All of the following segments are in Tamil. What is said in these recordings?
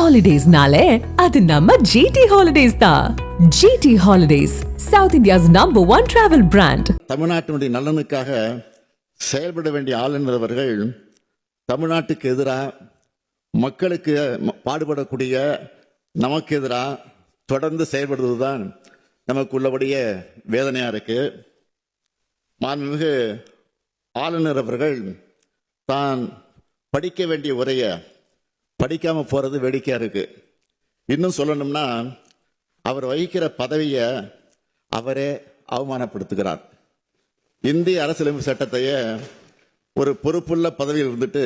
ஹாலிடேஸ்னாலே அது நம்ம ஜிடி ஹாலிடேஸ் தான். GT holidays, south India's #1 travel brand. தமிழ்நாட்டினுடைய நலனுக்காக செயல்பட வேண்டிய ஆளுநர் அவர்கள் தமிழ்நாட்டுக்கு எதிராக மக்களுக்கு பாடுபடக்கூடிய நமக்கு எதிராக தொடர்ந்து செயல்படுவதுதான் நமக்கு உள்ளபடிய வேதனையா இருக்கு. மாண்புமிகு ஆளுநர் அவர்கள் தான் படிக்க வேண்டிய உரைய படிக்காம போறது வேடிக்கையா இருக்கு. இன்னும் சொல்லணும்னா அவர் வகிக்கிற பதவியை அவரே அவமானப்படுத்துகிறார். இந்திய அரசியலமைப்பு சட்டத்தையே ஒரு பொறுப்புள்ள பதவியில் இருந்துட்டு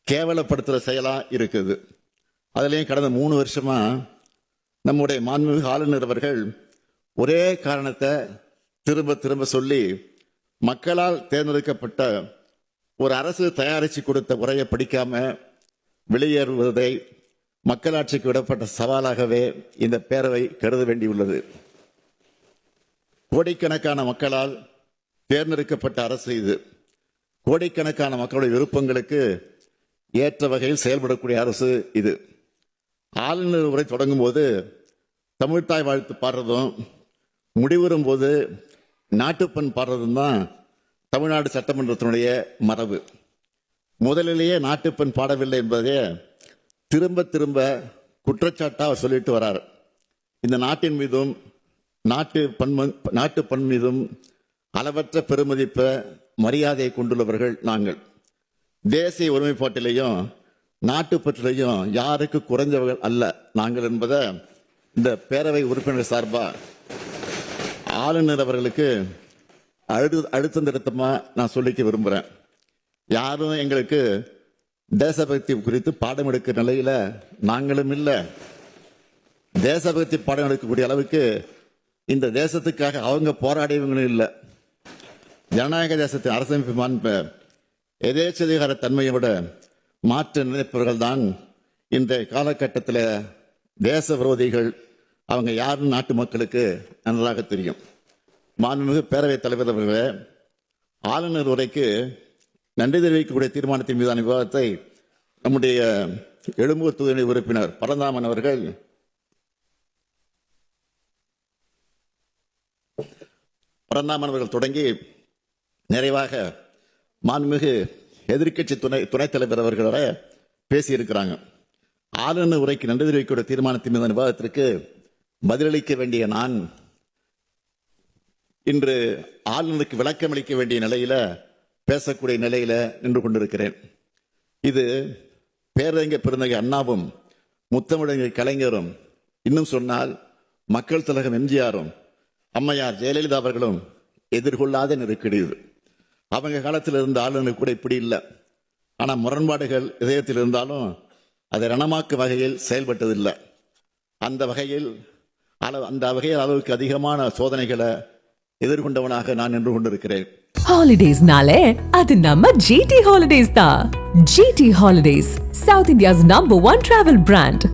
கேவலப்படுத்துகிற செயலா இருக்குது. அதுலேயும் கடந்த 3 வருஷமா நம்முடைய மாண்புமிகு ஆளுநர் அவர்கள் ஒரே காரணத்தை திரும்ப திரும்ப சொல்லி மக்களால் தேர்ந்தெடுக்கப்பட்ட ஒரு அரசு தயாரித்து கொடுத்த உரையை படிக்காம வெளியேறுவதை மக்களாட்சிக்கு விடப்பட்ட சவாலாகவே இந்த பேரவை கருத வேண்டியுள்ளது. கோடிக்கணக்கான மக்களால் தேர்ந்தெடுக்கப்பட்ட அரசு இது. கோடிக்கணக்கான மக்களுடைய விருப்பங்களுக்கு ஏற்ற வகையில் செயல்படக்கூடிய அரசு இது. ஆளுநர் உரை தொடங்கும் போது தமிழ்த்தாய் வாழ்த்து பாடுறதும் முடிவுறும் போது நாட்டுப்பண் பாடுறதும் தான் தமிழ்நாடு சட்டமன்றத்தினுடைய மரபு. முதலிலேயே நாட்டுப்பண் பாடவில்லை என்பதே திரும்ப திரும்ப குற்றச்சாட்டாக சொல்லிட்டு வரார். இந்த நாட்டின் மீதும் நாட்டுப்பண் மீதும் அளவற்ற பெருமதிப்ப மரியாதையை கொண்டுள்ளவர்கள் நாங்கள். தேசிய ஒருமைப்பாட்டிலையும் நாட்டுப்பற்றிலையும் யாருக்கு குறைஞ்சவர்கள் அல்ல நாங்கள் என்பதை இந்த பேரவை உறுப்பினர் சார்பா ஆளுநர் அவர்களுக்கு அழுத்தம் திருத்தமா நான் சொல்லிக்க விரும்புகிறேன். யாரும் எங்களுக்கு தேசபக்தி குறித்து பாடம் எடுக்கிற நிலையில நாங்களும் இல்லை. தேசபக்தி பாடம் எடுக்கக்கூடிய அளவுக்கு இந்த தேசத்துக்காக அவங்க போராடியவங்களும் இல்லை. ஜனநாயக தேசத்தின் அரசமைப்பு மாண்பு எதேச்சதிகார தன்மையை விட மாற்ற நினைப்பவர்கள் தான் இன்றைய காலகட்டத்தில் தேச விரோதிகள். அவங்க யாரும் நாட்டு மக்களுக்கு நன்றாக தெரியும். மாண்புமிகு பேரவைத் தலைவர் அவர்களே, ஆளுநர் உரைக்கு நன்றி தெரிவிக்கக்கூடிய தீர்மானத்தின் மீதான விவாதத்தை நம்முடைய எழும்பூர் தொகுதி உறுப்பினர் பரந்தாமன் அவர்கள் தொடங்கி நிறைவாக மாண்புமிகு எதிர்க்கட்சி துணைத் தலைவர் அவர்களோட பேசியிருக்கிறாங்க. ஆளுநர் உரைக்கு நன்றி தெரிவிக்கக்கூடிய தீர்மானத்தின் மீதான விவாதத்திற்கு பதிலளிக்க வேண்டிய நான் இன்று ஆளுநருக்கு விளக்கம் அளிக்க வேண்டிய நிலையில பேசக்கூடிய நிலையில நின்று கொண்டிருக்கிறேன். இது பேரறிஞர் பெருந்தகை அண்ணாவும் முத்தமிழறிஞர் கலைஞரும், இன்னும் சொன்னால் மக்கள் திலகம் எம்ஜிஆரும் அம்மையார் ஜெயலலிதா அவர்களும் எதிர்கொள்ளாத நெருக்கடி இது. அவங்க காலத்தில் இருந்த ஆளுநர் கூட இப்படி இல்லை. ஆனால் முரண்பாடுகள் இதயத்தில் இருந்தாலும் அதை ரணமாக்கும் வகையில் செயல்பட்டதில்லை. அந்த வகையில் அளவுக்கு அதிகமான சோதனைகளை எதிர்கொண்டவனாக நான் நின்று கொண்டிருக்கிறேன். ஹாலிடேஸ்னாலே அது நம்ம ஜிடி ஹாலிடேஸ் தான். GT holidays, south India's #1 travel brand.